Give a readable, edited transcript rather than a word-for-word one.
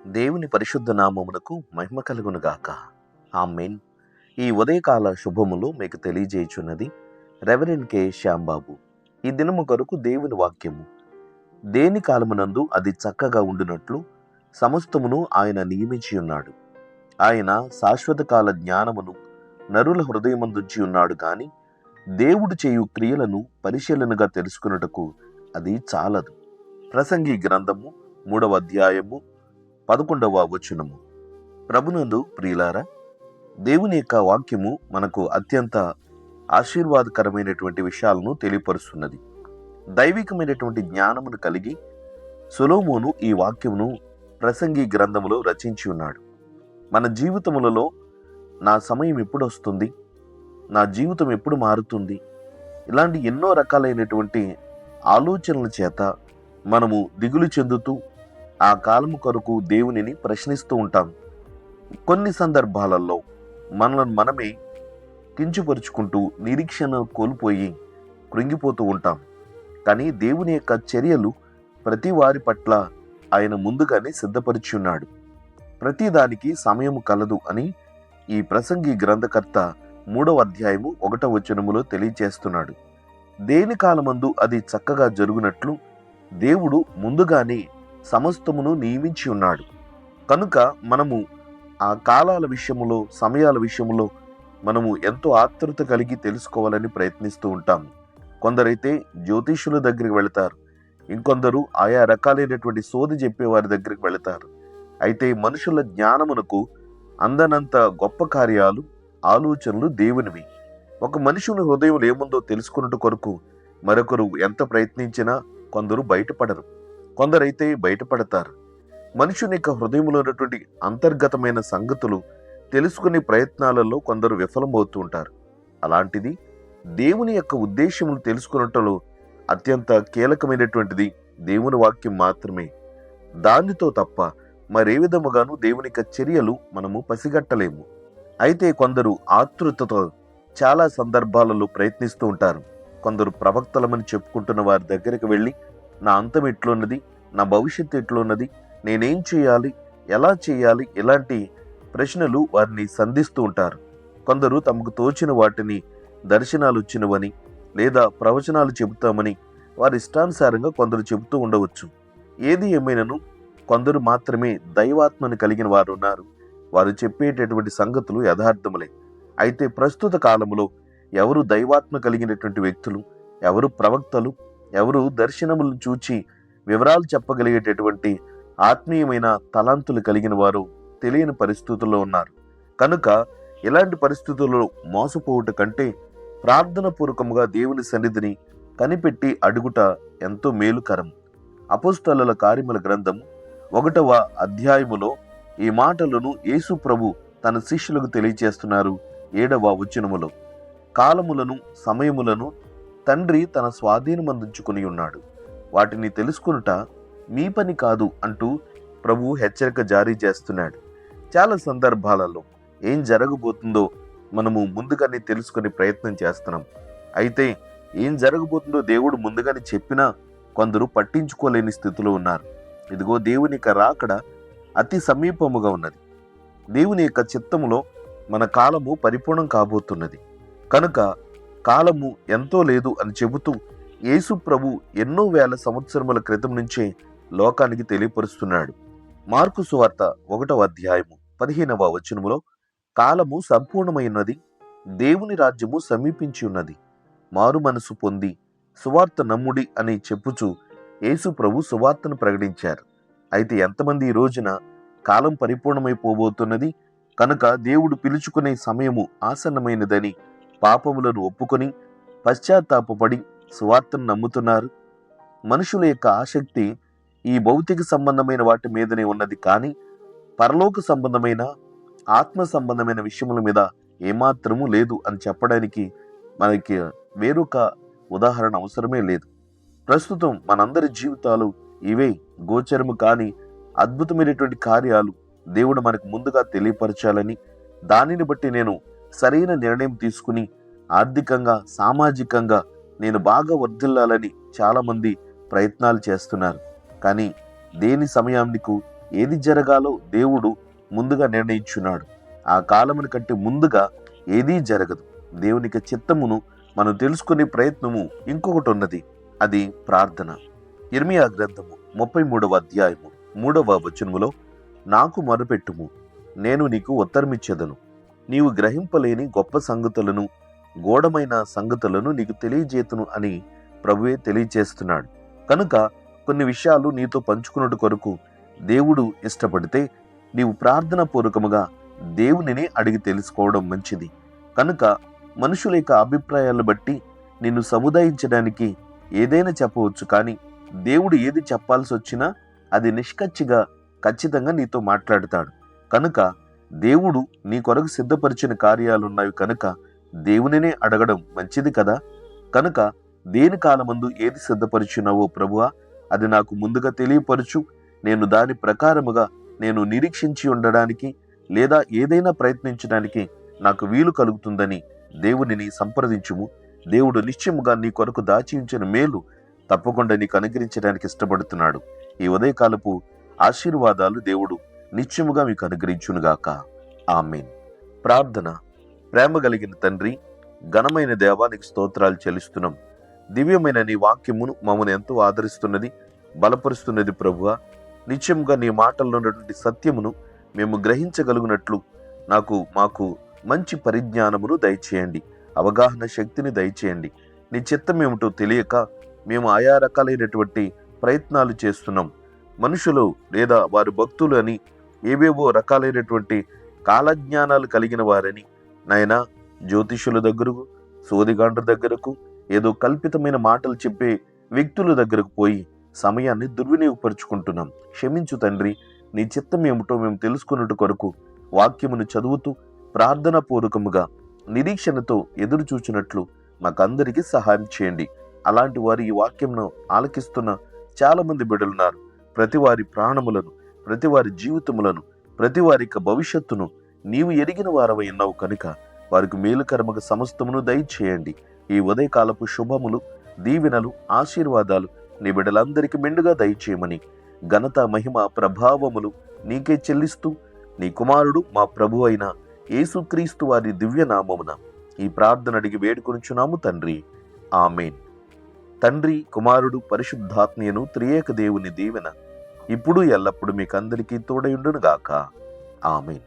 దేవుని పరిశుద్ధ నామమునకు మహిమ కలుగునుగాక. ఆమేన్. ఈ ఉదయకాల శుభములు మీకు తెలియజేయుచున్నది రెవరెండ్ కె శ్యాంబాబు. ఈ దినము కొరకు దేవుని వాక్యము. దేని కాలమునందు అది చక్కగా ఉండునట్లు సమస్తమును ఆయన నియమించి ఉన్నాడు. ఆయన శాశ్వత కాల జ్ఞానమును నరుల హృదయమందుంచి ఉన్నాడు గాని దేవుడు చేయు క్రియలను పరిశీలనగా తెలుసుకున్నటకు అది చాలదు. ప్రసంగి గ్రంథము 3వ అధ్యాయము 11వ వచనము. ప్రభునందు ప్రియులారా, దేవుని యొక్క వాక్యము మనకు అత్యంత ఆశీర్వాదకరమైనటువంటి విషయాలను తెలియపరుస్తున్నది. దైవికమైనటువంటి జ్ఞానమును కలిగి సొలొమోను ఈ వాక్యమును ప్రసంగి గ్రంథములో రచించి ఉన్నాడు. మన జీవితములలో నా సమయం ఎప్పుడు వస్తుంది, నా జీవితం ఎప్పుడు మారుతుంది, ఇలాంటి ఎన్నో రకాలైనటువంటి ఆలోచనల చేత మనము దిగులు చెందుతూ ఆ కాలము కొరకు దేవునిని ప్రశ్నిస్తూ ఉంటాం. కొన్ని సందర్భాలలో మనలను మనమే కించుపరుచుకుంటూ నిరీక్షణ కోల్పోయి కృంగిపోతూ ఉంటాం. కానీ దేవుని యొక్క చర్యలు ప్రతి వారి పట్ల ఆయన ముందుగానే సిద్ధపరిచి ఉన్నాడు. ప్రతి దానికి సమయము కలదు అని ఈ ప్రసంగి గ్రంథకర్త 3వ అధ్యాయము 1వ వచనములో తెలియచేస్తున్నాడు. దేని కాలమందు అది చక్కగా జరుగునట్లు దేవుడు ముందుగానే సమస్తమును నియమించి ఉన్నాడు. కనుక మనము ఆ కాలాల విషయములో, సమయాల విషయములో మనము ఎంతో ఆతృత కలిగి తెలుసుకోవాలని ప్రయత్నిస్తూ ఉంటాము. కొందరైతే జ్యోతిష్యుల దగ్గరికి వెళతారు, ఇంకొందరు ఆయా రకాలైనటువంటి సోది చెప్పేవారి దగ్గరికి వెళతారు. అయితే మనుషుల జ్ఞానమునకు అందనంత గొప్ప కార్యాలు, ఆలోచనలు దేవునివి. ఒక మనుషుని హృదయంలో ఏముందో తెలుసుకున్నట్టు కొరకు మరొకరు ఎంత ప్రయత్నించినా కొందరు బయటపడరు, కొందరైతే బయటపడతారు. మనుషుని యొక్క హృదయంలో ఉన్నటువంటి అంతర్గతమైన సంగతులు తెలుసుకునే ప్రయత్నాలలో కొందరు విఫలమవుతూ ఉంటారు. అలాంటిది దేవుని యొక్క ఉద్దేశములు తెలుసుకున్నట్లో అత్యంత కీలకమైనటువంటిది దేవుని వాక్యం మాత్రమే. దానితో తప్ప మరే విధముగాను దేవుని యొక్క చర్యలు మనము పసిగట్టలేము. అయితే కొందరు ఆతృతతో చాలా సందర్భాలలో ప్రయత్నిస్తూ ఉంటారు. కొందరు ప్రవక్తలమని చెప్పుకుంటున్న వారి దగ్గరికి వెళ్ళి నా అంతం ఎట్లున్నది, నా భవిష్యత్తు ఎట్లున్నది, నేనేం చేయాలి, ఎలా చేయాలి, ఇలాంటి ప్రశ్నలు వారిని సంధిస్తూ ఉంటారు. కొందరు తమకు తోచిన వాటిని దర్శనాలు వచ్చినవని లేదా ప్రవచనాలు చెబుతామని వారి ఇష్టానుసారంగా కొందరు చెబుతూ ఉండవచ్చు. ఏది ఏమైనాను కొందరు మాత్రమే దైవాత్మను కలిగిన వారు ఉన్నారు. వారు చెప్పేటటువంటి సంగతులు యథార్థములే. అయితే ప్రస్తుత కాలంలో ఎవరు దైవాత్మ కలిగినటువంటి వ్యక్తులు, ఎవరు ప్రవక్తలు, ఎవరు దర్శనములను చూచి వివరాలు చెప్పగలిగేటటువంటి ఆత్మీయమైన తలాంతులు కలిగిన వారు తెలియని పరిస్థితుల్లో ఉన్నారు. కనుక ఇలాంటి పరిస్థితుల్లో మోసపోవుట కంటే ప్రార్థన పూర్వకముగా దేవుని సన్నిధిని కనిపెట్టి అడుగుట ఎంతో మేలుకరం. అపోస్తలుల కార్యముల గ్రంథం 1వ అధ్యాయములో ఈ మాటలను యేసు ప్రభు తన శిష్యులకు తెలియచేస్తున్నారు. 7వ వచనములో, కాలములను సమయములను తండ్రి తన స్వాధీనమందుంచుకుని ఉన్నాడు, వాటిని తెలుసుకునుట మీ పని కాదు అంటూ ప్రభు హెచ్చరిక జారీ చేస్తున్నాడు. చాలా సందర్భాలలో ఏం జరగబోతుందో మనము ముందుగానే తెలుసుకునే ప్రయత్నం చేస్తున్నాం. అయితే ఏం జరగబోతుందో దేవుడు ముందుగానే చెప్పినా కొందరు పట్టించుకోలేని స్థితిలో ఉన్నారు. ఇదిగో దేవుని యొక్క రాకడ అతి సమీపముగా ఉన్నది. దేవుని యొక్క చిత్తములో మన కాలము పరిపూర్ణం కాబోతున్నది. కనుక కాలము ఎంతో లేదు అని చెబుతూ యేసు ప్రభు ఎన్నో వేల సంవత్సరముల క్రితం నుంచే లోకానికి తెలియపరుస్తున్నాడు. మార్కు సువార్త 1వ అధ్యాయము 15వ వచనములో, కాలము సంపూర్ణమైనది, దేవుని రాజ్యము సమీపించి ఉన్నది, మారు మనసు పొంది సువార్త నమ్ముడి అని చెప్పుచు యేసు ప్రభు సువార్తను ప్రకటించారు. అయితే ఎంతమంది ఈ రోజున కాలం పరిపూర్ణమైపోబోతున్నది కనుక దేవుడు పిలుచుకునే సమయము ఆసన్నమైనదని పాపములను ఒప్పుకొని పశ్చాత్తాపపడి సువార్తను నమ్ముతున్నారు. మనుషుల యొక్క ఆసక్తి ఈ భౌతిక సంబంధమైన వాటి మీదనే ఉన్నది, కానీ పరలోక సంబంధమైన, ఆత్మ సంబంధమైన విషయముల మీద ఏమాత్రము లేదు అని చెప్పడానికి మనకి వేరొక ఉదాహరణ అవసరమే లేదు. ప్రస్తుతం మనందరి జీవితాలు ఇవే గోచరము కాని అద్భుతమైనటువంటి కార్యాలు దేవుడు మనకు ముందుగా తెలియపరచాలని, దానిని బట్టి నేను సరైన నిర్ణయం తీసుకుని ఆర్థికంగా, సామాజికంగా నేను బాగా వర్ధిల్లాలని చాలామంది ప్రయత్నాలు చేస్తున్నారు. కానీ దేని సమయానికి ఏది జరగాలో దేవుడు ముందుగా నిర్ణయించున్నాడు. ఆ కాలముని కంటే ముందుగా ఏదీ జరగదు. దేవునికి చిత్తమును మనం తెలుసుకునే ప్రయత్నము ఇంకొకటి ఉన్నది, అది ప్రార్థన. ఇర్మియా గ్రంథము 33వ అధ్యాయము 3వ వచనములో, నాకు మొరపెట్టుము, నేను నీకు ఉత్తరమిచ్చేదను, నీవు గ్రహింపలేని గొప్ప సంగతులను, గూఢమైన సంగతులను నీకు తెలియజేతును అని ప్రభువే తెలియజేస్తున్నాడు. కనుక కొన్ని విషయాలు నీతో పంచుకున్నట్టు కొరకు దేవుడు ఇష్టపడితే నీవు ప్రార్థన పూర్వకముగా దేవునినే అడిగి తెలుసుకోవడం మంచిది. కనుక మనుషుల యొక్క అభిప్రాయాలను బట్టి నిన్ను సముదాయించడానికి ఏదైనా చెప్పవచ్చు, కానీ దేవుడు ఏది చెప్పాల్సి వచ్చినా అది నిష్కచ్చిగా ఖచ్చితంగా నీతో మాట్లాడతాడు. కనుక దేవుడు నీ కొరకు సిద్ధపరిచిన కార్యాలున్నాయి కనుక దేవునినే అడగడం మంచిది కదా. కనుక దేని కాలమందు ఏది సిద్ధపరిచున్నావో ప్రభువా, అది నాకు ముందుగా తెలియపరచు, నేను దాని ప్రకారముగా నేను నిరీక్షించి ఉండడానికి లేదా ఏదైనా ప్రయత్నించడానికి నాకు వీలు కలుగుతుందని దేవునిని సంప్రదించుము. దేవుడు నిశ్చయముగా నీ కొరకు దాచి ఉంచిన మేలు తప్పకుండా నీకు అనుగ్రహించడానికి ఇష్టపడుతున్నాడు. ఈ ఉదయకాలపు ఆశీర్వాదాలు దేవుడు నిత్యముగా మీకు అనుగ్రహించునుగాక. ఆమేన్. ప్రార్థన. ప్రేమ కలిగిన తండ్రి, ఘనమైన దేవా, నీకు స్తోత్రాలు చెల్లిస్తున్నాం. దివ్యమైన నీ వాక్యమును మమ్మల్ని ఎంతో ఆదరిస్తున్నది, బలపరుస్తున్నది ప్రభువా. నిత్యముగా నీ మాటల్లో ఉన్నటువంటి సత్యమును మేము గ్రహించగలుగునట్లు మాకు మంచి పరిజ్ఞానమును దయచేయండి, అవగాహన శక్తిని దయచేయండి. నీ చిత్తం ఏమిటో తెలియక మేము ఆయా రకాలైనటువంటి ప్రయత్నాలు చేస్తున్నాం. మనుషులు లేదా వారి భక్తులు అని ఏవేవో రకాలైనటువంటి కాలజ్ఞానాలు కలిగిన వారని నాయనా, జ్యోతిషుల దగ్గరకు, సోదిగాండ్ర దగ్గరకు, ఏదో కల్పితమైన మాటలు చెప్పే వ్యక్తుల దగ్గరకు పోయి సమయాన్ని దుర్వినియోగపరుచుకుంటున్నాం. క్షమించు తండ్రి. నీ చిత్తం ఏమిటో మేము తెలుసుకున్నట్టు కొరకు వాక్యమును చదువుతూ ప్రార్థనా పూర్వకముగా నిరీక్షణతో ఎదురు చూచినట్లు మాకందరికీ సహాయం చేయండి. అలాంటి వారి ఈ వాక్యమును ఆలకిస్తున్న చాలా మంది బిడ్డలున్నారు. ప్రతి వారి ప్రాణములను, ప్రతి వారి జీవితములను, ప్రతి వారి భవిష్యత్తును నీవు ఎరిగిన వారవై ఉన్నావు కనుక వారికి మేలుకరముగా సమస్తమును దయచేయండి. ఈ ఉదయకాలపు శుభములు, దీవెనలు, ఆశీర్వాదాలు నీ బిడ్డలందరికీ మెండుగా దయచేయమని ఘనత, మహిమ, ప్రభావములు నీకే చెల్లిస్తూ నీ కుమారుడు మా ప్రభు అయిన యేసుక్రీస్తు వారి దివ్య నామమున ఈ ప్రార్థన అడిగి వేడుకొనుచున్నాము తండ్రి. ఆమేన్. తండ్రి, కుమారుడు, పరిశుద్ధాత్మీయను త్రియేక దేవుని దీవెన ఇప్పుడు ఎల్లప్పుడు మీకందరికీ తోడయుండును గాక. ఆమేన్.